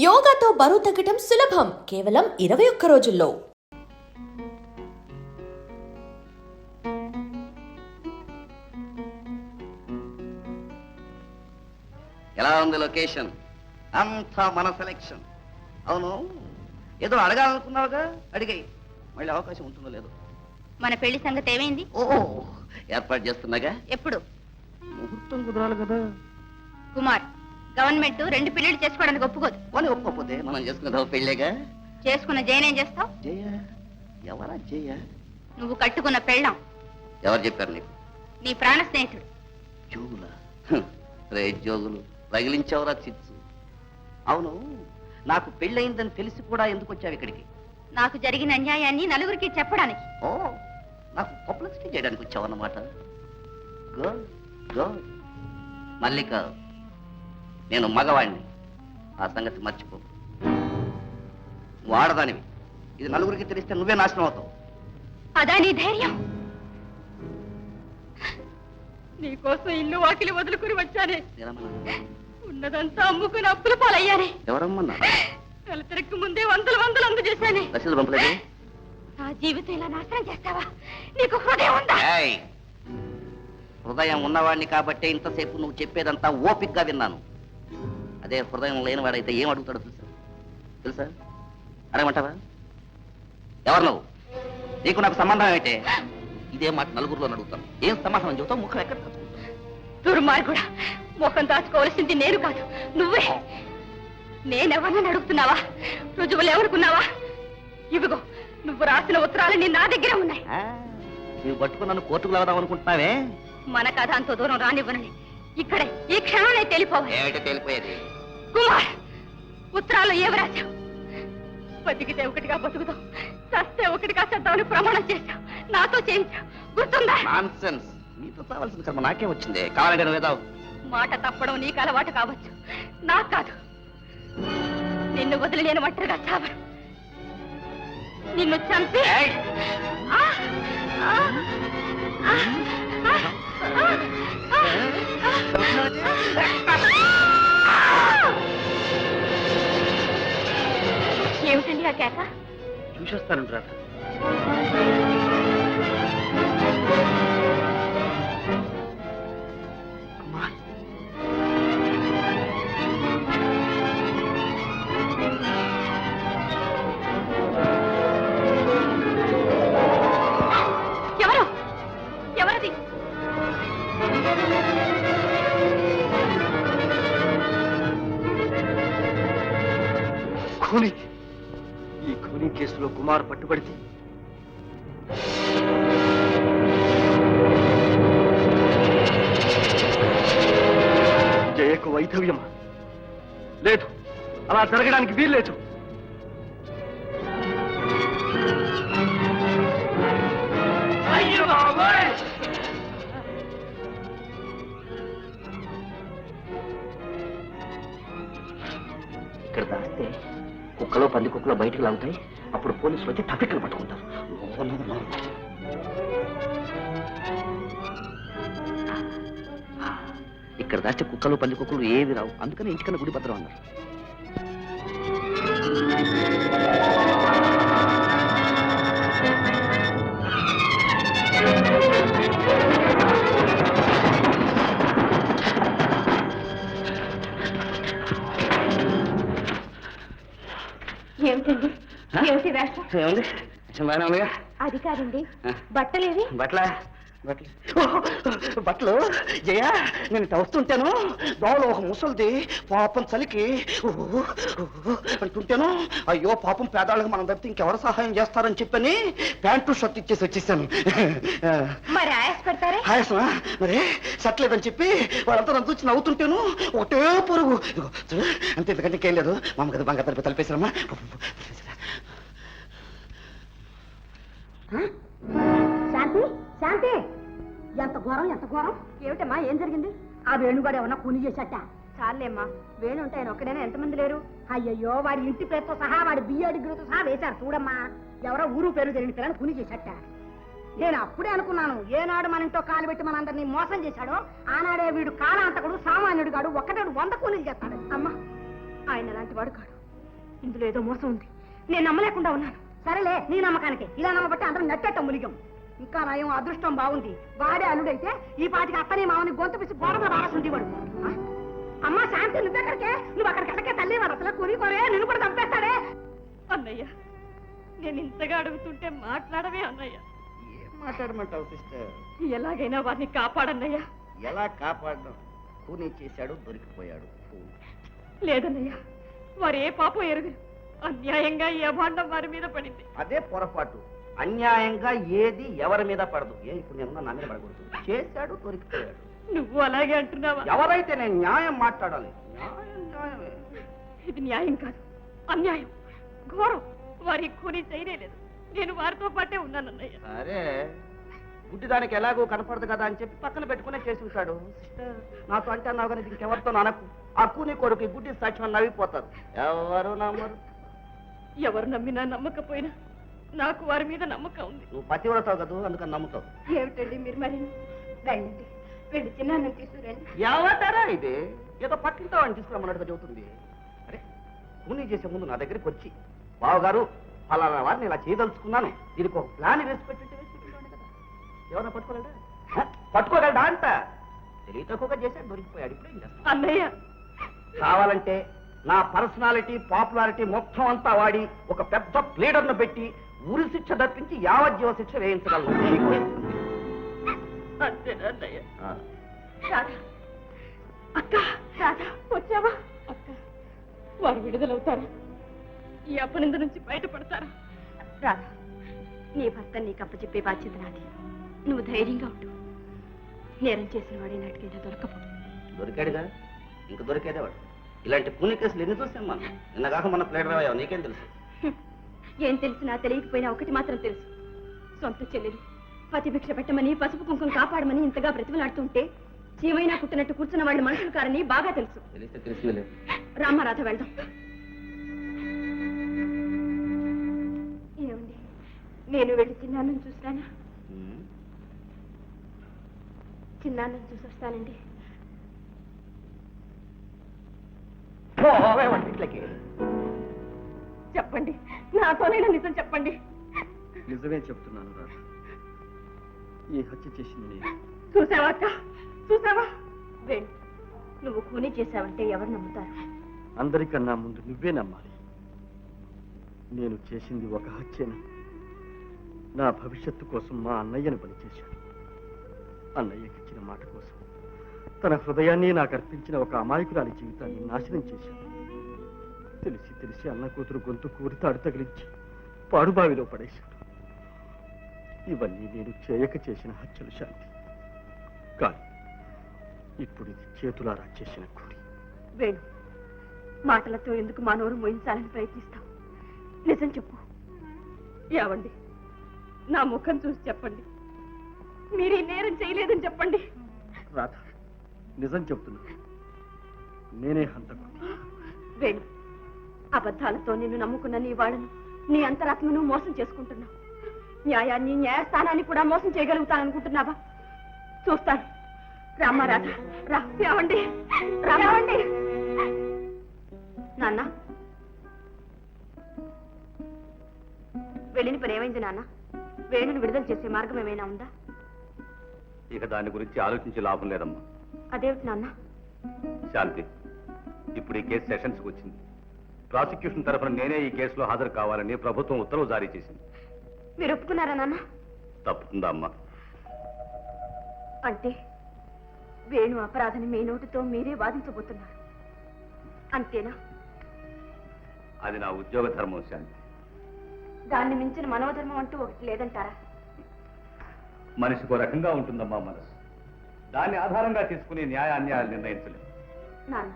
యోగాతో బరువు తగ్గటం సులభం కేవలం 21 రోజుల్లో. ఎలా ఉంది లొకేషన్? అంతా మన సెలెక్షన్. అవును, ఏదో అడగాలనుకున్నావుగా, అడిగాయి. మళ్ళీ అవకాశం ఉంటుందో లేదో. మన పెళ్లి సంగతి ఏమైంది? ఓ, ఏర్పాటు చేస్తున్నాగా. ఎప్పుడు? ముహూర్తం కుదరాలి కదా. కుమార్, గవర్నమెంట్ 2 పెళ్లిళ్ళు చేసుకోవడానికి ఒప్పుకోదు. అని ఒప్పుకోపోతే మనం చేసుకునేది పెళ్ళేగా. చేసుకున్న జయనేం చేస్తావు? జయ ఎవరా? జయ నువ్వు కట్టుకున్న పెళ్ళాం. ఎవరు చెప్పారు నీకు? నీ ప్రాణ స్నేహితుడు. జోగులా? రే జోగులు, రగిలించావురా చిచ్చు. అవును, నాకు పెళ్ళయిందని తెలిసి కూడా ఎందుకు వచ్చావు ఇక్కడికి? నాకు జరిగిన అన్యాయాన్ని నలుగురికి చెప్పడానికి. ఓ, నాకు పబ్లిసిటీ చేయడానికి వచ్చావన్నమాట. Good good. మల్లిక, నేను మగవాణ్ణి, ఆ సంగతి మర్చిపో. వాడదానివి, ఇది నలుగురికి తెలిస్తే నువ్వే నాశనం అవుతావు. అదా నీ ధైర్యం? నీకోసం ఇల్లు వాకిలి వదులుకుని వచ్చానే. ఉన్నదంతా అమ్ముకుని అప్పుల పాలయ్యానే. ఎవరమ్మన్నా? నెల తిరక్కు ముందే వందలు అందజేశానే. రసీదు పంపలేదు. నా జీవితం ఇలా నాశనం చేస్తావా? నీకు హృదయం ఉందా? హృదయం ఉన్నవాడిని కాబట్టే ఇంతసేపు నువ్వు చెప్పేదంతా ఓపిక్గా విన్నాను. అదే హృదయం లేనివాడైతే ఏం అడుగుతాడో తెలుసా? అడగమంటావా? ఎవరు నువ్వు? నీకు నాకు సంబంధం ఏంటే? ఇదే మాట నలుగురిలో అడుగుతాను. ఏం సమాధానం చెబుతావు? ముఖం ఎక్కడ దుర్మార్గుడా, ముఖం దాచుకోవాల్సింది నేను కాదు, నువ్వే. నేనెవరిని అడుగుతున్నావా? రుజువులు ఎవరుకున్నావా? ఇవిగో, నువ్వు రాసిన ఉత్తరాలు నా దగ్గర ఉన్నాయి. నువ్వు పట్టుకుని నన్ను కోర్టుకు వెళదాం అనుకుంటున్నావే? మన కథ అంత దూరం రానివ్వనని ఇక్కడే ఈ క్షణాన్ని తెలిపోవాలి. ఏమిటో తెలిపోయేది? కుమార్, ఉత్తరాల్లో ఏమి రాశావు? బతికితే ఒకటిగా బతుకుతావు, చస్తే ఒకటిగా చేద్దామని ప్రమాణం చేశావు. నాతో చేయించావు, గుర్తుందా? నాన్సెన్స్. నీతో కావాల్సిన కర్మ నాకే వచ్చింది. కావాలంటే నువ్వేదావు. మాట తప్పడం నీకు అలవాటు కావచ్చు, నాకు కాదు. నిన్ను వదిలి నేను ఒంటరిగా చావను. నిన్ను చంపి ఏమిటండి ఆ కేక? చూసేస్తాను రా. ఎవరది? ఖూనీ. ఈ ఖూనీ కేసులో కుమార్ పట్టుబడితే జయకు వైధవ్యమా? లేదు, అలా జరగడానికి వీల్లేదు. ఇక్కడ దాస్తే కుక్కలో పంది కుక్కలో బయటకు లాగుతాయి. అప్పుడు పోలీసులు వచ్చి ట్రాఫిక్లు పట్టుకుంటారు. ఇక్కడ దాస్తే కుక్కలు పంది కుక్కలు ఏవి రావు. అందుకని ఇంటికన్నా గుడి భద్రం అన్నారు. ఏమిటండి? ఏమిటి వేషం? ఏముంది? బాగానే ఉందిగా. అది కాదండి, బట్టలేవి? బట్టలు జయ, నేను ఇట్లా వస్తుంటాను, దోమలో ఒక ముసలిది పాపం చలికి అంటుంటాను. అయ్యో పాపం, పేదాళ్ళకి మనం తప్పితే ఇంకెవరు సహాయం చేస్తారని చెప్పని ప్యాంటు షర్ట్ ఇచ్చేసి వచ్చేసాను. మరి ఆయాస పడతారే? ఆయాసమా? మరి షర్ట్ లేదని చెప్పి వాళ్ళంతా నన్ను చూసి నవ్వుతుంటాను. ఒకటే పొరుగు. అంతే, ఎందుకంటే ఇంకేం లేదు. మా అమ్మ కదా బంగారు తలిపి తలిపేసారమ్మా. శాంతి, శాంతి, ఎంత ఘోరం, ఎంత ఘోరం! ఏమిటమ్మా, ఏం జరిగింది? ఆ వేణుగాడు ఏమన్నా కూని చేశాట? చాలేమ్మా, వేణు ఉంటే ఆయన ఒక్కడైనా ఎంతమంది లేరు? అయ్యయ్యో, వాడి ఇంటి పేరుతో సహా వాడి బియ్య డిగ్రీతో సహా వేశారు చూడమ్మా. ఎవరో ఊరు పేరు తెలియని పిల్లని కూని చేశాట. నేను అప్పుడే అనుకున్నాను, ఏనాడు మన ఇంట్లో కాలు పెట్టి మనందరినీ మోసం చేశాడో ఆనాడే వీడు కాలాంతకుడు, సామాన్యుడు కాడు, ఒక్కటాడు 100 కూలీలు చేస్తాడు. అమ్మా, ఆయన అలాంటి వాడు కాడు. ఇందులో ఏదో మోసం ఉంది. నేను నమ్మలేకుండా ఉన్నాను. సరేలే, నీ నమ్మకానికి ఇలా నమ్మబట్టి అందరం నట్టేట ములిగం. ఇంకా నయం అదృష్టం బాగుంది. వాడే అల్లుడైతే ఈ పాటికి అత్తని మామని గొంతు పిసి గోడగా రాసి వాడు. అమ్మా శాంతి, నువ్వెక్కడికే? నువ్వు అక్కడికి వెళ్ళకే తల్లి, వాడు అసలు కొనే నిన్ను కూడా చంపేస్తాడే. అన్నయ్య, నేను ఇంతగా అడుగుతుంటే మాట్లాడవే అన్నయ్య. ఏం మాట్లాడమంటావు సిస్టర్? ఎలాగైనా వారిని కాపాడన్నయ్య. ఎలా కాపాడడం? కూనీ చేశాడు, దొరికిపోయాడు. లేదన్నయ్య, వారు ఏ పాపం ఎరుగరు. అన్యాయంగా ఈ అభాండం వారి మీద పడింది. అదే పొరపాటు. అన్యాయంగా ఏది ఎవరి మీద పడదు. ఇప్పుడు నేను నా మీద పడకూడదు. చేశాడు, దొరికిపోయాడు. నువ్వు అలాగే అంటున్నావా? ఎవరైతే నేను న్యాయం మాట్లాడాలి. న్యాయమే. ఇది న్యాయం కాదు, అన్యాయం, ఘోరం. వారి కూని చేయలేదు. నేను వారితో పాటే ఉన్నానన్నయ్య. సరే, గుడ్డిదానికి ఎలాగో కనపడదు కదా అని చెప్పి పక్కన పెట్టుకునే చేసి ఉంటాడు. నాతో అంటే అన్నావు కానీ ఇంకెవరితో అనకు. ఆ కూని కొడుకు గుడ్డి సాక్ష్యం నవ్విపోతారు. ఎవరు నమ్మరు. ఎవరు నమ్మినా నమ్మకపోయినా నాకు వారి మీద నమ్మకం ఉంది. నువ్వు పతివ్రతావు కదా, అందుకని నమ్ముతావు. ఏమిటండి మీరు మరి? రండి, వెళ్ళి చిన్న తీసుకురండి. ఎవతారా ఇది? ఏదో పక్కింటావు అని తీసుకురమ్మన్నట్టుగా చెబుతుంది. అరే, కూనీ చేసే ముందు నా దగ్గరికి వచ్చి, బావగారు ఫలానా వారిని ఇలా చేయదలుచుకున్నాను, దీనికి ఒక ప్లాన్ వేసి పెట్టింటే వేసి పెట్టేవాడిని కదా. ఎవరైనా పట్టుకోగలడా? పట్టుకోగలడా అంట. తెలివి తక్కువగా చేశాడు, దొరికిపోయాడు. ఇప్పుడు ఏం చేస్తాను? అన్నయ్య, కావాలంటే నా పర్సనాలిటీ, పాపులారిటీ మొత్తం అంతా వాడి ఒక పెద్ద ప్లేడర్ను పెట్టి ఉరి శిక్ష తప్పించి యావజ్జీవ శిక్ష వేయించగలను. అంతేనా అన్నయ్య? రాధా, అక్క, రాధా వచ్చావా? అక్క, వారు విడుదలవుతారా? ఈ అపనింద నుంచి బయటపడతారా? రాధా, నీ భర్త నీకు అప్పచెప్పే బాధ్యత నాది. నువ్వు ధైర్యంగా ఉండు. నేరం చేసిన వాడే నాటికైనా దొరకపో. దొరికాడుగా, ఇంక దొరికేదే వాడు. ఇలాంటి కూని కేసులు ఎన్ని చూసాం మనం. నిన్న కాక మన ప్లేడర్ అయ్యావు, నీకేం తెలుసు? ఏం తెలిసినా తెలియకపోయినా ఒకటి మాత్రం తెలుసు. సొంత చెల్లెలు పతిభిక్ష పెట్టమని, పసుపు కుంకుమ కాపాడమని ఇంతగా బ్రతిమలాడుతుంటే చీమైనా కుట్టినట్టు కూర్చున్న వాళ్ళు మనుషులు కారని బాగా తెలుసు. తెలిస్తే తెలిసిలే. రామారాధ వెళ్దాం. ఏమండి, నేను వెళ్ళి చిన్నాన్నని చూసినానా? చిన్నాన్నని చూసి వస్తానండి. ఇంట్లోకి చెప్పండి, నాతోనైనా నిజం చెప్పండి. నిజమే చెప్తున్నాను రా. ఈ హత్య చేసింది నేను. చూసావా అక్క, చూసావా? వేణు, నువ్వు కూని చేశావంటే ఎవరు నమ్ముతారు? అందరికన్నా ముందు నువ్వే నమ్మాలి. నేను చేసింది ఒక హత్యను. నా భవిష్యత్తు కోసం మా అన్నయ్యను బలి చేశాను. అన్నయ్యకి ఇచ్చిన మాట కోసం తన హృదయాన్ని నాకు అర్పించిన ఒక అమాయకురాలి జీవితాన్ని నాశనం చేశాను. తెలిసి తెలిసి అన్న కూతురు గొంతు కూరి తాడు తగిలించి పాడుబావిలో పడేశాడు. ఇవన్నీ నేను చేయక చేసిన హత్యలు శాంతి. కానీ ఇప్పుడు ఇది చేతులారా చేసిన కూలి. వేణు, మాటలతో ఎందుకు మా నోరు మోయించాలని ప్రయత్నిస్తావు? నిజం చెప్పు. ఏవండి, నా ముఖం చూసి చెప్పండి. మీరు ఈ నేరం చేయలేదని చెప్పండి. రాధ, నిజం చెప్తున్నా, నేనే హంతకుడిని. వేణు, అబద్ధాలతో నిన్ను నమ్ముకున్న నీ వాళ్ళను, నీ అంతరాత్మను మోసం చేసుకుంటున్నావు. న్యాయాన్ని, న్యాయస్థానాన్ని కూడా మోసం చేయగలుగుతాననుకుంటున్నావా? చూస్తాను. రామారాధ, రావండి, రావండి. నాన్న, వెళ్ళిన పని ఏమైంది నాన్న? వేణుని విడుదల చేసే మార్గం ఏమైనా ఉందా? ఇక దాని గురించి ఆలోచించే లాభం లేదమ్మా. అదేమిటి నాన్న? శాంతి, ఇప్పుడు ఈ కేసు సెషన్స్కి వచ్చింది. ప్రాసిక్యూషన్ తరఫున నేనే ఈ కేసులో హాజరు కావాలని ప్రభుత్వం ఉత్తర్వు జారీ చేసింది. మీరు ఒప్పుకున్నారా నాన్న? తప్పుతుందా అమ్మా? అంటే వేణు అపరాధని మీ నోటితో మీరే వాదించబోతున్నారు, అంతేనా? అది నా ఉద్యోగ ధర్మం శాంతి. దాన్ని మించిన మనోధర్మం అంటూ ఒకటి లేదంటారా? మనిషికో రకంగా ఉంటుందమ్మా మనసు. దాన్ని ఆధారంగా తీసుకుని న్యాయ అన్యాయాలు నిర్ణయించలేదు. నాన్న,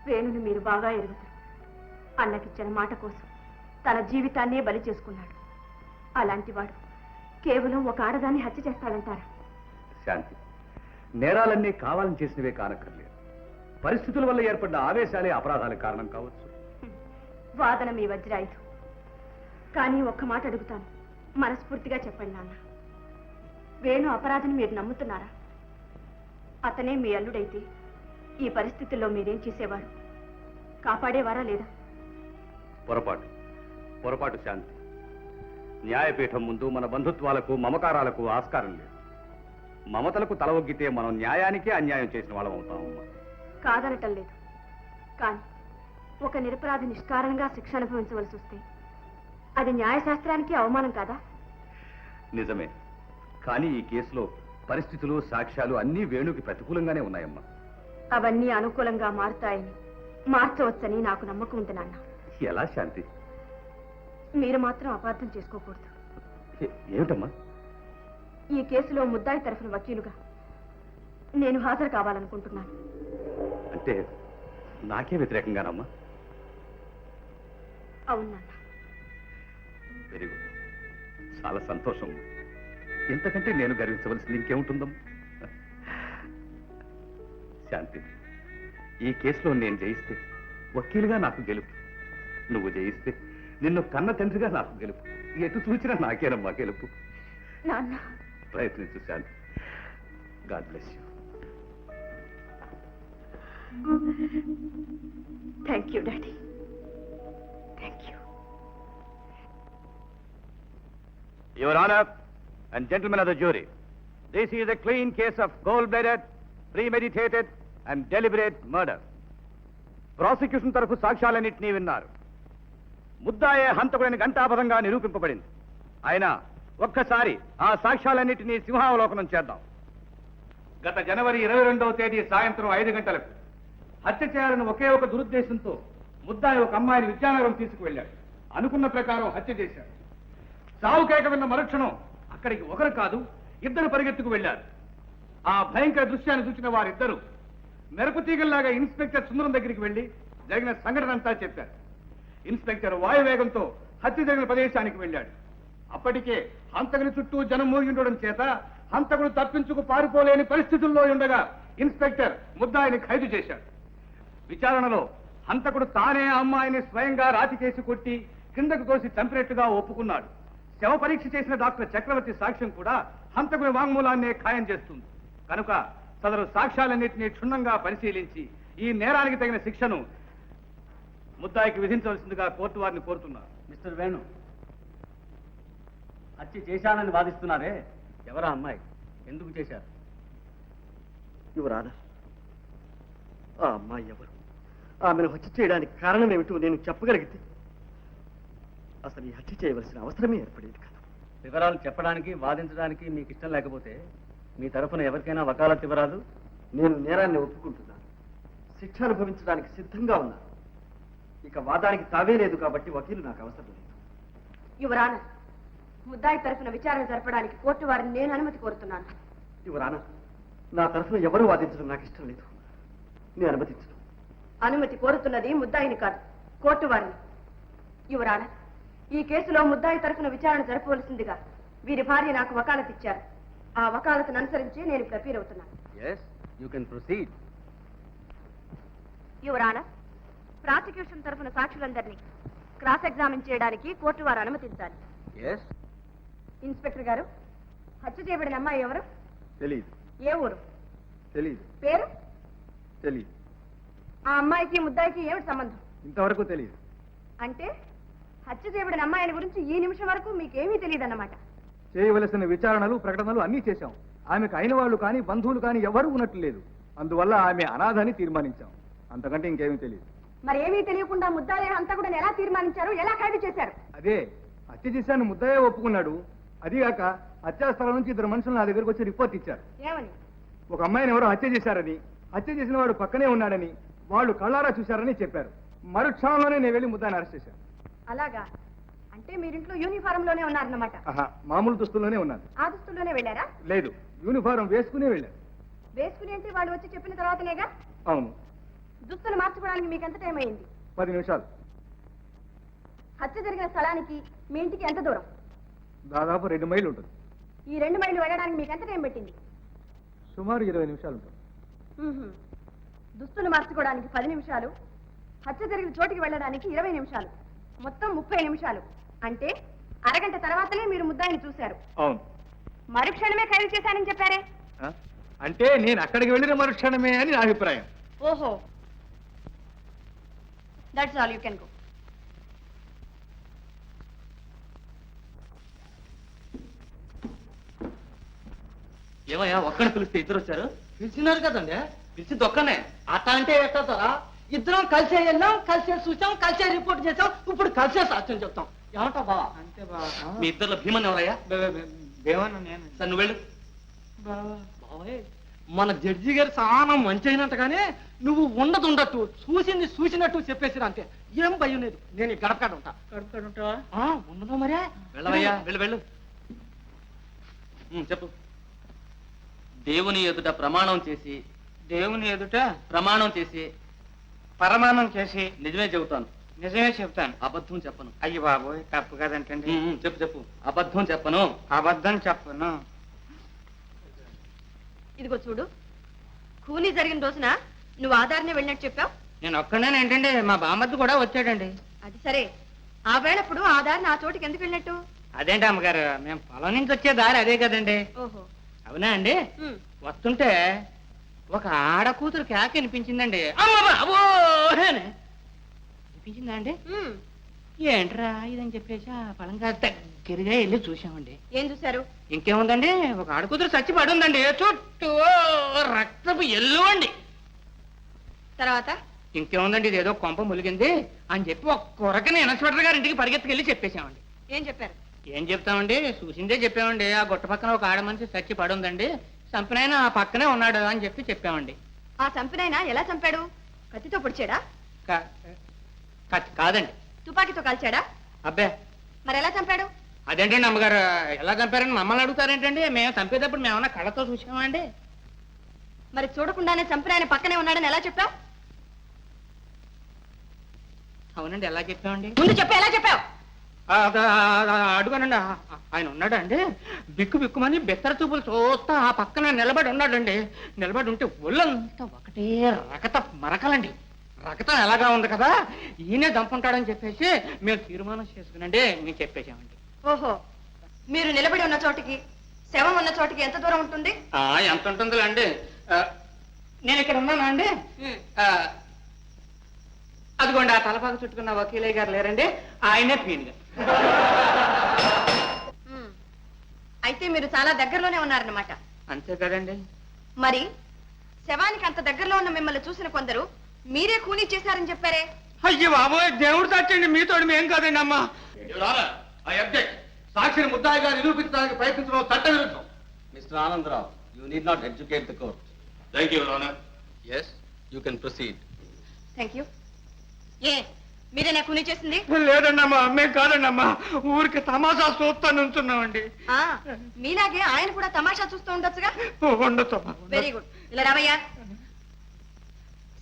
వేణుని మీరు బాగా ఎరుగుతారు. అన్నకిచ్చిన మాట కోసం తన జీవితాన్నే బలి చేసుకున్నాడు. అలాంటి వాడు కేవలం ఒక ఆడదాన్ని హత్య చేస్తాడంటారా? శాంతి, నేరాలన్నీ కావాలని చేసినవే కానక్కర్లేదు. పరిస్థితుల వల్ల ఏర్పడిన ఆవేశాలే అపరాధాలకు కారణం కావచ్చు. వాదన మీ వజ్రాయుధం. కానీ ఒక్క మాట అడుగుతాను, మనస్ఫూర్తిగా చెప్పండి నాన్న. వేణు అపరాధిని మీరు నమ్ముతున్నారా? అతనే మీ అల్లుడైతే ఈ పరిస్థితుల్లో మీరేం చేసేవారు? కాపాడేవారా లేదా? పొరపాటు శాంతి. న్యాయపీఠం ముందు మన బంధుత్వాలకు మమకారాలకు ఆస్కారం లేదు. మమతలకు తల ఒగ్గితే మనం న్యాయానికే అన్యాయం చేసిన వాళ్ళం అవుతామమ్మా. కాదనటం లేదు, కానీ ఒక నిరపరాధి నిష్కారణంగా శిక్ష అనుభవించవలసి వస్తే అది న్యాయశాస్త్రానికి అవమానం కాదా? నిజమే, కానీ ఈ కేసులో పరిస్థితులు సాక్ష్యాలు అన్నీ వేణుకి ప్రతికూలంగానే ఉన్నాయమ్మా. అవన్నీ అనుకూలంగా మారుతాయని, మార్చవచ్చని నాకు నమ్మకం ఉంది నాన్న. ఎలా శాంతి? మీరు మాత్రం అపార్థం చేసుకోకూడదు. ఏమిటమ్మా? ఈ కేసులో ముద్దాయి తరఫున వకీలుగా నేను హాజరు కావాలనుకుంటున్నాను. అంటే నాకే వ్యతిరేకంగానమ్మా? అవును నాన్న. వెరీ గుడ్, చాలా సంతోషం. ఇంతకంటే నేను గర్వించవలసింది ఇంకేముంటుందమ్మా? శాంతి, ఈ కేసులో నేను జయిస్తే వకీలుగా నాకు గెలుపు, నువ్వు జయిస్తే నిన్ను కన్న తండ్రిగా నాకు గెలుపు. ఎటు చూసినా నాకేనమ్మా గెలుపు. నాన్న, ప్రయత్నించు శాంతి. God bless you. Thank you daddy, thank you. Your Honor and gentlemen of the jury, this is a clean case of cold-blooded, premeditated and deliberate murder. Prosecution తరఫు సాక్ష్యాలన్నింటినీ విన్నారు. ముద్దాయే హంతకుడని ఘంటాపథంగా నిరూపింపబడింది. అయినా ఒక్కసారి ఆ సాక్ష్యాలన్నింటినీ సింహావలోకనం చేద్దాం. గత జనవరి 22వ తేదీ సాయంత్రం 5 గంటలకు హత్య చేయాలని ఒకే ఒక దురుద్దేశంతో ముద్దాయి ఒక అమ్మాయిని విద్యానగరం తీసుకువెళ్ళాడు. అనుకున్న ప్రకారం హత్య చేశాడు. సావు కేక విన్న మరుక్షణం అక్కడికి ఒకరు కాదు, ఇద్దరు పరిగెత్తుకు వెళ్లారు. ఆ భయంకర దృశ్యాన్ని చూసిన వారిద్దరూ మెరుపు తీగల్లాగా ఇన్స్పెక్టర్ సుందరం దగ్గరికి వెళ్లి జరిగిన సంఘటన అంతా చెప్పారు. ఇన్స్పెక్టర్ వాయువేగంతో హత్య జరిగిన ప్రదేశానికి వెళ్ళాడు. అప్పటికే హంతకుని చుట్టూ జనం మూగి ఉండడం చేత హంతకుడు తప్పించుకు పారిపోలేని పరిస్థితుల్లో ఉండగా ఇన్స్పెక్టర్ ముద్దాయిని ఖైదు చేశాడు. విచారణలో హంతకుడు తానే ఆ అమ్మాయిని స్వయంగా రాతికేసి కొట్టి కిందకు తోసి చంపినట్టుగా ఒప్పుకున్నాడు. శవ పరీక్ష చేసిన డాక్టర్ చక్రవర్తి సాక్ష్యం కూడా హంతకుని వాంగ్మూలాన్నే ఖాయం చేస్తుంది. కనుక సదరు సాక్ష్యాలన్నింటినీ క్షుణ్ణంగా పరిశీలించి ఈ నేరానికి తగిన శిక్షను ముద్దాయికి విధించవలసిందిగా కోర్టు వారిని కోరుతున్నారు. మిస్టర్ వేణు, హత్య చేశానని వాదిస్తున్నారే, ఎవరా అమ్మాయి? ఎందుకు చేశారు? యువరానా, ఆ అమ్మాయి ఎవరు? ఆమెను హత్య చేయడానికి కారణం ఏమిటో నేను చెప్పగలిగితే అసలు ఈ హత్య చేయవలసిన అవసరమే ఏర్పడేది కదా. వివరాలు చెప్పడానికి, వాదించడానికి మీకు ఇష్టం లేకపోతే మీ తరఫున ఎవరికైనా వకాలత్ ఇవ్వరాదు. నేను నేరాన్ని ఒప్పుకుంటున్నాను, శిక్ష అనుభవించడానికి సిద్ధంగా ఉన్నాను. ఇక వాదానికి తావే లేదు కాబట్టి వకీలు నాకు అవసరం లేదు. యువరాన, ముద్దాయి తరఫున విచారణ జరపడానికి కోర్టు వారిని నేను అనుమతి కోరుతున్నాను. యువరానా, నా తరఫున ఎవరు వాదించడం నాకు ఇష్టం లేదు. నేను అనుమతించను. అనుమతి కోరుతున్నది ముద్దాయిని కాదు, కోర్టు వారిని. యువరాన, ఈ కేసులో ముద్దాయి తరఫున విచారణ జరపవలసిందిగా వీరి భార్య నాకు వకాలత్ ఇచ్చారు. ఆ వకాలతను అనుసరించి నేను ఇప్పుడు అపీల్ అవుతున్నాను. Yes, you can proceed. యువరాన, prosecution తరఫున సాక్షులందరినీ క్రాస్ ఎగ్జామిన్ చేయడానికి కోర్టు వారు అనుమతించాలి. Yes. ఇన్స్పెక్టర్ గారు, హత్య చేయబడిన అమ్మాయి ఎవరు? తెలీదు. ఏ ఊరు? తెలీదు. పేరు? తెలీదు. ఆ అమ్మాయికి ముద్దాయికి ఏమిటి సంబంధం? ఇంతవరకు తెలీదు. అంటే హత్య చేయబడిన అమ్మాయిని గురించి ఈ నిమిషం వరకు మీకేమీ తెలియదన్నమాట. చేయవలసిన విచారణలు, ప్రకటనలు అన్నీ చేశాం. ఆమెకు అయిన వాళ్ళు కానీ బంధువులు కానీ ఎవరూ ఉన్నట్లు లేదు. అందువల్ల ఆమె అనాథని తీర్మానించాం. అంతకంటే ఇంకేమీ తెలియదు. మరి ఏమీ తెలియకుండా ముద్దాయి అంతకుడని ఎలా తీర్మానించారు, ఎలా ఖైదు చేశారు? అదే హత్య చేశాను ముద్దయ్య ఒప్పుకున్నాడు. అదిగాక హత్యాస్థలం నుంచి ఇద్దరు మనుషులు నా దగ్గరకు వచ్చి రిపోర్ట్ ఇచ్చారు. ఏమని? ఒక అమ్మాయిని ఎవరో హత్య చేశారని, హత్య చేసిన వాడు పక్కనే ఉన్నాడని, వాళ్ళు కళ్ళారా చూశారని చెప్పారు. మరుక్షణంలోనే నేను వెళ్ళి ముద్దాయిని అరెస్ట్ చేశాను. అలాగా? అంటే మీరింట్లో యూనిఫారం లోనే ఉన్నారన్నమాట. మామూలు దుస్తుల్లోనే ఉన్నాను. ఆ దుస్తుల్లోనే వెళ్ళారా? లేదు, యూనిఫారం వేసుకునే వెళ్ళాను. వేసుకుని అంటే వాళ్ళు వచ్చి చెప్పిన తర్వాతనేగా? అవును. దుస్తులు మార్చుకోవడానికి మీకు ఎంత టైం అయింది? 10 నిమిషాలు. హత్య జరిగిన స్థలానికి మీ ఇంటికి ఎంత దూరం? దాదాపు 2 మైళ్ళు ఉంటుంది. ఈ 2 మైళ్ళు వెళ్ళడానికి మీకు ఎంత టైం పెట్టింది? సుమారు 20 నిమిషాలు ఉంటుంది. దుస్తులు మార్చుకోవడానికి 10 నిమిషాలు, హత్య జరిగిన చోటికి వెళ్ళడానికి 20 నిమిషాలు, మొత్తం 30 నిమిషాలు. అంటే అరగంట తర్వాతనే మీరు ముద్దాయిని చూశారు. అవును. మరుక్షణమే ఖైదు చేశానని చెప్పారే? అంటే నేను అక్కడికి వెళ్ళిన మరుక్షణమే అని నా అభిప్రాయం. ఓహో, that's all, you can go. ఏమయ్యా ఒక్కడిని పిలిస్తే ఇద్దరు వచ్చారు? పిలిచినారు కదండి. పిలిచి దొక్కనే. అట్ట అంటే ఎట్టతారా? ఇద్దరం కలిసే వెళ్ళాం, కలిసే చూసాం, కలిసే రిపోర్ట్ చేసాం, ఇప్పుడు కలిసే సాక్ష్యం చెప్తాం. ఏమంటావు బావా? అంతే బావా. మీ ఇద్దరు భీమన్ ఎవరయ్యా? దేవన్న నేను. సరే నువ్వు వెళ్ళు. బావే, మన జడ్జి గారు చాలా మంచి అయినట్టుగానే నువ్వు ఉండదు చూసింది చూసినట్టు చెప్పేసిరా అంతే. ఏం భయం లేదు. నేను ఈ గడపకాడ ఉంటా. కడుపుతాడు ఉంటావా? ఉండదు మరే. వెళ్ళవయ్యా, వెళ్ళు. చెప్పు. దేవుని ఎదుట ప్రమాణం చేసి దేవుని ఎదుట ప్రమాణం చేసి పరమాణం చేసి నిజమే చెబుతాను, నిజమే చెప్తాను. అబద్ధం చెప్పను. అయ్యి బాబోయ్, తప్పు కదంటండి. చెప్పు. అబద్ధం చెప్పను. అబద్ధం చెప్పను. ఇదిగో చూడు, కూలీ జరిగిన రోజున నువ్వు ఆధార్నే వెళ్ళినట్టు చెప్పావు. నేను ఒక్కడే ఏంటండి, మా బామ్మద్దు కూడా వచ్చాడండి. అది సరే, ఆ వేళప్పుడు ఆ దారిని ఆ చోటుకి ఎందుకు వెళ్ళినట్టు? అదేంటి అమ్మగారు, మేము పొలం నుంచి వచ్చే దారి అదే కదండి. ఓహో. అవునా అండి? ఉమ్. వస్తుంటే ఒక ఆడ కూతురు కేక వినిపించిందండి. అమ్మ బాబో వినిపించిందా అండి? ఉమ్. ఏంట్రా ఇదని చెప్పేసి ఆ పొలంగా దగ్గరగా వెళ్ళి చూసామండి. ఏం చూశారు? ఇంకేముందండి, ఒక ఆడ కూతురు చచ్చి పడి ఉందండి. చుట్టూ రక్తపు ఎల్లు అండి. తర్వాత? ఇంకేముందండి, ఇదేదో కొంప ములిగింది అని చెప్పి ఒక కొరకని ఇన్స్పెక్టర్ గారి ఇంటికి పరిగెత్తుకెళ్ళి చెప్పేశామండి. ఏం చెప్పారు? ఏం చెప్తామండి, చూసిందే చెప్పామండి. ఆ గుట్ట పక్కన ఒక ఆడ మనిషి చచ్చి పడి ఉందండి, చంపినైనా ఆ పక్కనే ఉన్నాడు అని చెప్పామండి. ఆ చంపినైనా ఎలా చంపాడు? కత్తితో పొడిచాడా? కాదండి. తుపాకీతో కాల్చాడా? అబ్బే, మరి ఎలా చంపాడు? అదేంటండి అమ్మగారు, ఎలా చంపారని మమ్మల్ని అడుగుతారేంటండి? మేము చంపేటప్పుడు మేమన్నా కళ్ళతో చూసామా అండి? మరి చూడకుండానే చంపిన ఆయన పక్కనే ఉన్నాడని ఎలా చెప్పావు? అవునండి, ఎలా చెప్పామండి? ముందు చెప్పు, ఎలా చెప్పావు? అడుగునండి, ఆయన ఉన్నాడండి. బిక్కుమని బెత్తర చూపులు చూస్తా ఆ పక్కన నిలబడి ఉన్నాడండి. నిలబడి ఉంటే ఒళ్ళంతా ఒకటే రకత మరకలండి. రకతం ఎలాగా ఉంది కదా, ఈయనే చంపుంటాడని చెప్పేసి మేము తీర్మానం చేసుకునండి మేము చెప్పేసామండి. ఓహో, మీరు నిలబడి ఉన్న చోటికి శవం ఉన్న చోటికి ఎంత దూరం ఉంటుంది? ఎంత ఉంటుందిలే అండి. నేను ఇక్కడ ఉన్నానా అండి? అదిగోండి, ఆ తలపాక చుట్టుకున్న వకీలయ్య గారు లేరండి, ఆయనే పీనుగా. అయితే మీరు చాలా దగ్గరలోనే ఉన్నారన్నమాట. అంతే కదండి. మరి శవానికి అంత దగ్గరలో ఉన్న మిమ్మల్ని చూసిన కొందరు మీరే కూలీ చేశారని చెప్పారే? అయ్యో బాబోయ్, దేవుడు తచ్చండి, మీతో మేం కాదండి అమ్మా. సాక్షిని ముద్దాయిగా నిరూపించడానికి ప్రయత్నించడం చట్ట విరుద్ధం. Mister Anandrao, you need not educate the court. Thank you honour. Yes, you can proceed. Thank you. ఏ మీరేనా కూలీ చేసింది? లేదండి అమ్మా, మేము కాదండి అమ్మా, ఊరికి తమాషా చూస్తా నుంచున్నామండి. మీలాగే ఆయన కూడా తమాషా చూస్తూ ఉండొచ్చుగా. ఉండొచ్చు. Very good. ఇలా రావయ్యా.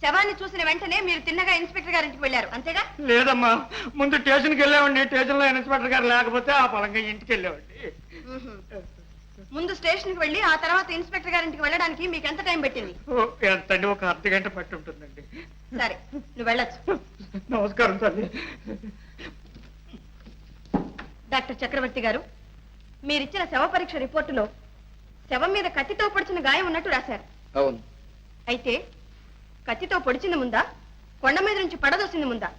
శవాన్ని చూసిన వెంటనే మీరు తిన్నగా ఇన్స్పెక్టర్ గారింటికి వెళ్ళారు, అంతేగా? లేదమ్మా, ముందు స్టేషన్కి వెళ్ళామండి. స్టేషన్ లో ఇన్స్పెక్టర్ గారు లేకపోతే ఆ పొలంగా ఇంటికి వెళ్ళామండి. ముందు స్టేషన్ కి వెళ్ళి ఆ తర్వాత ఇన్స్పెక్టర్ గారింటికి వెళ్ళడానికి మీకు ఎంత టైం పెట్టింది? ఎంతండి, ఒక అర్ధగంట పట్టి ఉంటుందండి. సరే, నువ్వు వెళ్ళొచ్చు. నమస్కారం తల్లి. డాక్టర్ చక్రవర్తి గారు, మీరిచ్చిన శవ పరీక్ష రిపోర్టులో శవం మీద కత్తితో పొడిచిన గాయం ఉన్నట్టు రాశారు. అవును. అయితే కత్తితో పొడిచింది ముందా, కొండ మీద నుంచి పడదోసింది ముందా?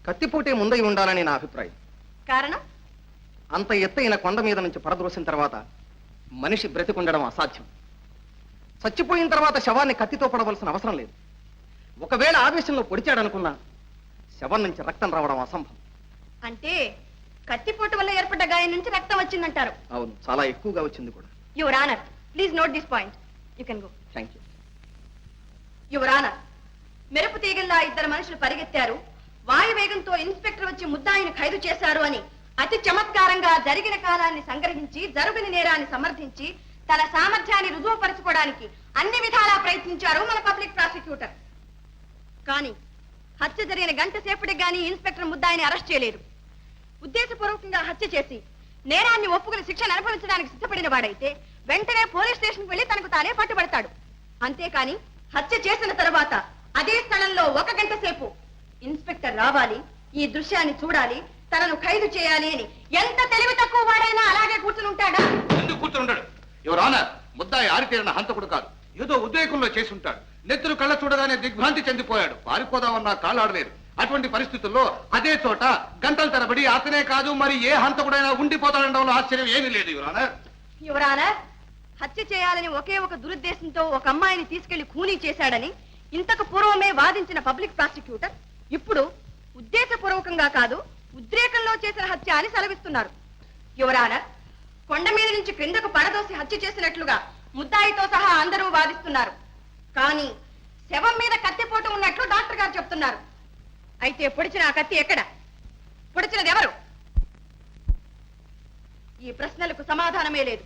కత్తిపోటే ముందై ఉండాలని నా అభిప్రాయం. కారణం? అంత ఎత్తైన కొండ మీద నుంచి పడద్రోసిన తర్వాత మనిషి బ్రతికుండడం అసాధ్యం. చచ్చిపోయిన తర్వాత శవాన్ని కత్తితో పడవలసిన అవసరం లేదు. ఒకవేళ ఆవేశంలో పొడిచాడనుకున్నా శవం నుంచి రక్తం రావడం అసంభవం. అంటే కత్తిపోటు వల్ల ఏర్పడ్డ గాయం నుంచి రక్తం వచ్చిందంటారు? అవును, చాలా ఎక్కువగా వచ్చింది కూడా. Your honour, please note this point. You can go. Thank you. Your honour, మెరుపు తీగల్లా ఇద్దరు మనుషులు పరిగెత్తారు, వాయువేగంతో ఇన్స్పెక్టర్ వచ్చి ముద్దాయిని ఖైదు చేశారు అని అతి చమత్కారంగా జరిగిన కాలాన్ని సంగ్రహించి జరుగుని నేరాన్ని సమర్థించి తన సామర్థ్యాన్ని రుజువుపరచుకోవడానికి అన్ని విధాలా ప్రయత్నించారు మన పబ్లిక్ ప్రాసిక్యూటర్. కానీ హత్య జరిగిన గంట సేపటికి గానీ ఇన్స్పెక్టర్ ముద్దాయిని అరెస్ట్ చేయలేదు. ఉద్దేశపూర్వకంగా హత్య చేసి నేరాన్ని ఒప్పుకుని శిక్షను అనుభవించడానికి సిద్ధపడిన వాడైతే వెంటనే పోలీస్ స్టేషన్కి వెళ్లి తనకు తానే పట్టుబడతాడు. అంతేకాని హత్య చేసిన తర్వాత అదే స్థలంలో 1 గంట సేపు ఇన్స్పెక్టర్ రావాలి, ఈ దృశ్యాన్ని చూడాలి, తనను ఖైదు చేయాలి అని ఎంత తెలివి తక్కువ వాడైనా అలాగే కూర్చుని ఉంటాడా? ఎందుకు కూర్చుంటాడు? యువర్ ఆనర్, ముద్దాయి ఆరితేరిన హంతకుడు కాదు. ఏదో ఉద్రేకంలో చేసి ఉంటాడు. నెత్తురు కళ్ళ చూడగానే దిగ్భ్రాంతి చెందిపోయాడు. పారిపోదామన్నా కాళ్ళాడలేదు. అటువంటి పరిస్థితుల్లో అదే చోట గంటల తరబడి అతనే కాదు మరి ఏ హంతకుడైనా ఉండిపోతాడనడంలో ఆశ్చర్యం ఏమీ లేదు. Your honour. యువర్ ఆనర్, హత్య చేయాలని ఒకే ఒక దురుద్దేశంతో ఒక అమ్మాయిని తీసుకెళ్లి ఖూనీ చేశాడని ఇంతకు పూర్వమే వాదించిన పబ్లిక్ ప్రాసిక్యూటర్ ఇప్పుడు ఉద్దేశపూర్వకంగా కాదు ఉద్రేకంలో చేసిన హత్య అని సెలవిస్తున్నారు. యువరాన, కొండ మీద నుంచి క్రిందకు పడదోసి హత్య చేసినట్లుగా ముద్దాయితో సహా అందరూ వాదిస్తున్నారు. కానీ శవం మీద కత్తిపోటు ఉన్నట్లు డాక్టర్ గారు చెప్తున్నారు. అయితే పొడిచిన ఆ కత్తి ఎక్కడ? పొడిచినది ఎవరు? ఈ ప్రశ్నలకు సమాధానమే లేదు.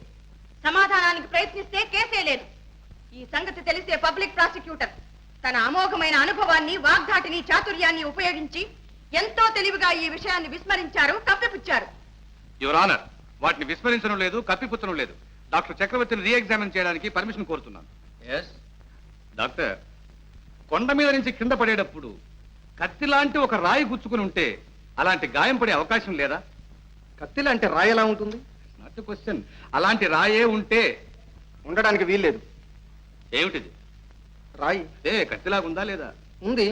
సమాధానానికి ప్రయత్నిస్తే కేసే లేదు. ఈ సంగతి తెలిసే పబ్లిక్ ప్రాసిక్యూటర్ తన అమోఘమైన అనుభవాన్ని, వాగ్దాటిని, చాతుర్యాన్ని ఉపయోగించి ఎంతో తెలివిగా ఈ విషయాన్ని విస్మరించారు, కప్పిపుచ్చారు. యువర్ ఆనర్, వాటిని విస్మరించడం లేదు, కప్పిపుచ్చడం లేదు. డాక్టర్ చక్రవర్తిని రీఎగ్జామిన్ చేయడానికి పర్మిషన్ కోరుతున్నాను. డాక్టర్, కొండ మీద నుంచి కింద పడేటప్పుడు కత్తి లాంటి ఒక రాయి గుచ్చుకుని ఉంటే అలాంటి గాయం పడే అవకాశం లేదా? కత్తిలా అంటే రాయి ఎలా ఉంటుంది? Not question. అలాంటి రాయే ఉంటే ఉండడానికి వీల్లేదు. ఏమిటిది? రాయి కత్తిలాగుందా లేదా? ఉంది.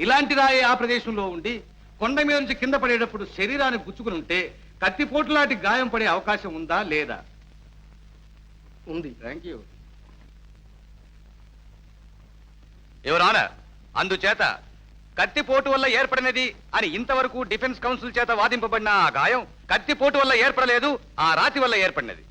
ఇలాంటి రాయే ఆ ప్రదేశంలో ఉండి కొండ మీద నుంచి కింద పడేటప్పుడు శరీరానికి గుచ్చుకుని ఉంటే కత్తిపోటు లాంటి గాయం పడే అవకాశం ఉందా లేదా? ఉంది. Thank you. యువర్ ఆనర్, అందుచేత కత్తిపోటు వల్ల ఏర్పడినది అని ఇంతవరకు డిఫెన్స్ కౌన్సిల్ చేత వాదింపబడిన ఆ గాయం కత్తిపోటు వల్ల ఏర్పడలేదు, ఆ రాతి వల్ల ఏర్పడినది.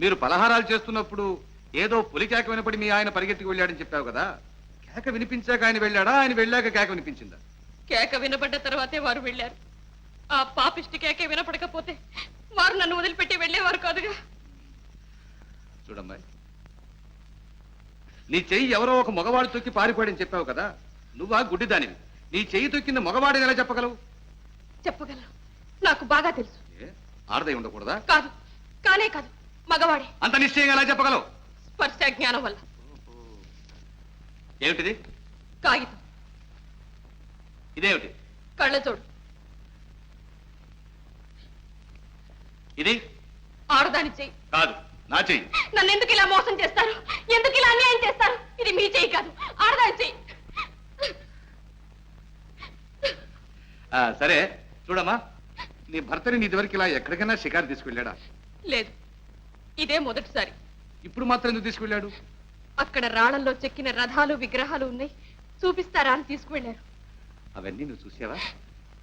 మీరు పలహారాలు చేస్తున్నప్పుడు ఏదో పులి కేక వినపడి మీ ఆయన పరిగెత్తికి వెళ్ళాడని చెప్పావు కదా. కేక వినిపించాక ఆయన వెళ్ళాడా, ఆయన వెళ్ళాక కేక వినిపించిందా? కేక వినపడ్డ తర్వాతే వారు వెళ్ళారు. ఆ పాపిష్టి కేకే వినపడకపోతే వారు నన్ను వదిలిపెట్టి వెళ్ళేవారు కాదుగా. చూడమ్మాయి, నీ చెయ్యి ఎవరో ఒక మగవాడు తొక్కి పారిపోయాడని చెప్పావు కదా. నువ్వా గుడ్డిదానివి. నీ చెయ్యి తొక్కింది మగవాడిని ఎలా చెప్పగలవు? చెప్పగలను, నాకు బాగా తెలుసు. ఆడదై ఉండకూడదా? కాదు, కానే కాదు, మగవాడే. అంత నిశ్చయంగా ఎలా చెప్పగలవు? స్పర్శ జ్ఞానం వల్ల. ఏమిటిది? కాగితం. ఇదేమిటి? కళ్ళజోడు. ఇది ఆడదాని చెయ్యి. కాదు, నా చెయ్యి. నన్ను ఎందుకు ఇలా మోసం చేస్తారు? ఎందుకు ఇలా అన్యాయం చేస్తారు? ఇది మీ చెయ్యి కాదు, ఆడదాని చెయ్యి. సరే చూడమ్మా, నీ భర్తని నీ ఇదివరకు ఇలా ఎక్కడికైనా షికారు తీసుకువెళ్ళాడా? లేదు, ఇదే మొదటిసారి. ఇప్పుడు మాత్రం ఎందుకు తీసుకువెళ్ళాడు? అక్కడ రాళ్లలో చెక్కిన రథాలు, విగ్రహాలు ఉన్నాయి, చూపిస్తారా అని తీసుకువెళ్ళారు. అవన్నీ నువ్వు చూసావా?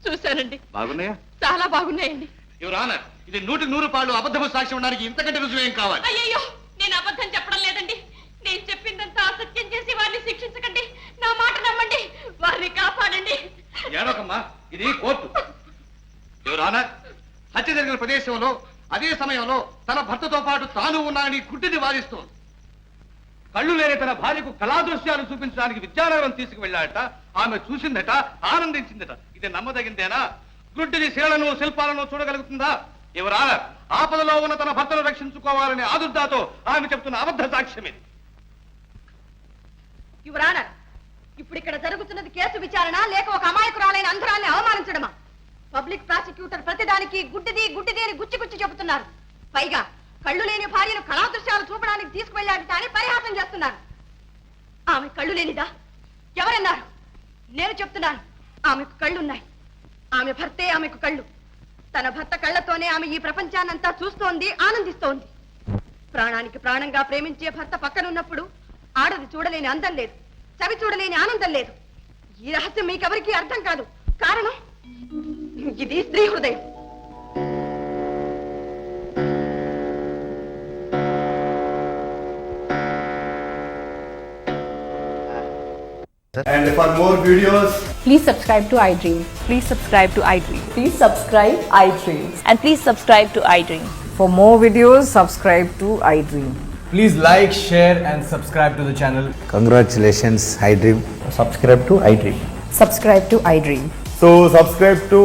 చూశానండి. బాగున్నాయా? చాలా బాగున్నాయండి. యువర్ ఆనర్, ఇది 100% అబద్ధము సాక్ష్యం ఉండడానికి ఇంతకంటే రుజువు ఏం కావాలి? అయ్యయ్యో, నేను అబద్ధం చెప్పడం లేదండి. నేను చెప్పిందంతా అసత్యం చేసి వారిని శిక్షించకండి. నా మాట నమ్మండి, వారిని కాపాడండి. ఏడోకమ్మా, ఇది కోర్టు. యువర్ ఆనర్, హత్య జరిగిన ప్రదేశంలో అదే సమయంలో తన భర్తతో పాటు తాను ఉన్నానని గుడ్డిని వాదిస్తోంది. కళ్ళు లేని తన భార్యకు కళాదృశ్యాలు చూపించడానికి విద్యానగరం తీసుకువెళ్ళాడట. ఆమె చూసిందట, ఆనందించిందట. ఇది నమ్మదగిందేనా? గుడ్డిని శిలను, శిల్పాలను చూడగలుగుతుందా? యువర్ ఆనర్, ఆపదలో ఉన్న తన భర్తను రక్షించుకోవాలనే ఆదుర్దాతో ఆమె చెప్తున్న అబద్ధ సాక్ష్యం ఇది. యువరానర్, ఇప్పుడు ఇక్కడ జరుగుతున్నది కేసు విచారణ లేక ఒక అమాయకురాలైన అంధరాన్ని అవమానించడమా? పబ్లిక్ ప్రాసిక్యూటర్ ప్రతిదానికి గుడ్డిది గుడ్డిది అని గుచ్చి చెబుతున్నారు. పైగా కళ్ళు లేని భార్యను కళాదృశ్యాలు చూపడానికి తీసుకువెళ్ళాడట అని పరిహాసం చేస్తున్నారు. ఆమె కళ్ళు లేనిదా? ఎవరన్నారు? నేను చెప్తున్నాను, ఆమెకు కళ్ళున్నాయి. ఆమె భర్తే ఆమెకు కళ్ళు. తన భర్త కళ్ళతోనే ఆమె ఈ ప్రపంచాన్నంతా చూస్తోంది, ఆనందిస్తోంది. ప్రాణానికి ప్రాణంగా ప్రేమించే భర్త పక్కనున్నప్పుడు ఆడది చూడలేని అందం లేదు, చవి చూడలేని ఆనందం లేదు. ఈ రహస్యం మీకెవరికీ అర్థం కాదు. కారణం ఇది స్త్రీ హృదయం. Sir. And for more videos, Please subscribe to iDream. Please subscribe to iDream. Please subscribe iDreams. And please subscribe to iDream. For more videos, subscribe to iDream. please like, share and subscribe to the channel. Congratulations, iDream. Subscribe to iDream. Subscribe to iDream. So subscribe to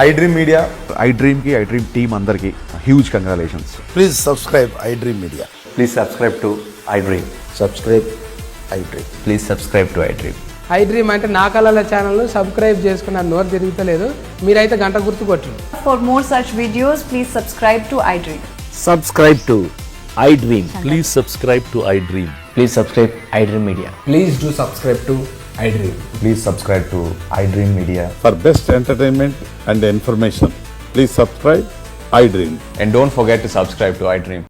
iDream Media. iDream కి iDream team అందరికి huge congratulations. Please subscribe iDream Media. Please subscribe to iDream. Subscribe iDream. Please subscribe to iDream. iDream అంటే నా కళల ఛానల్ను subscribe చేసుకున్న నోరు తిరుగుతలేదు. మీరైతే గంట గుర్తు కొట్టండి. For more such videos, please subscribe to iDream. Subscribe to iDream. Please subscribe to iDream. Please subscribe iDream Media. Please do subscribe to iDream. Please subscribe to iDream Media. For best entertainment and information, please subscribe iDream. And don't forget to subscribe to iDream.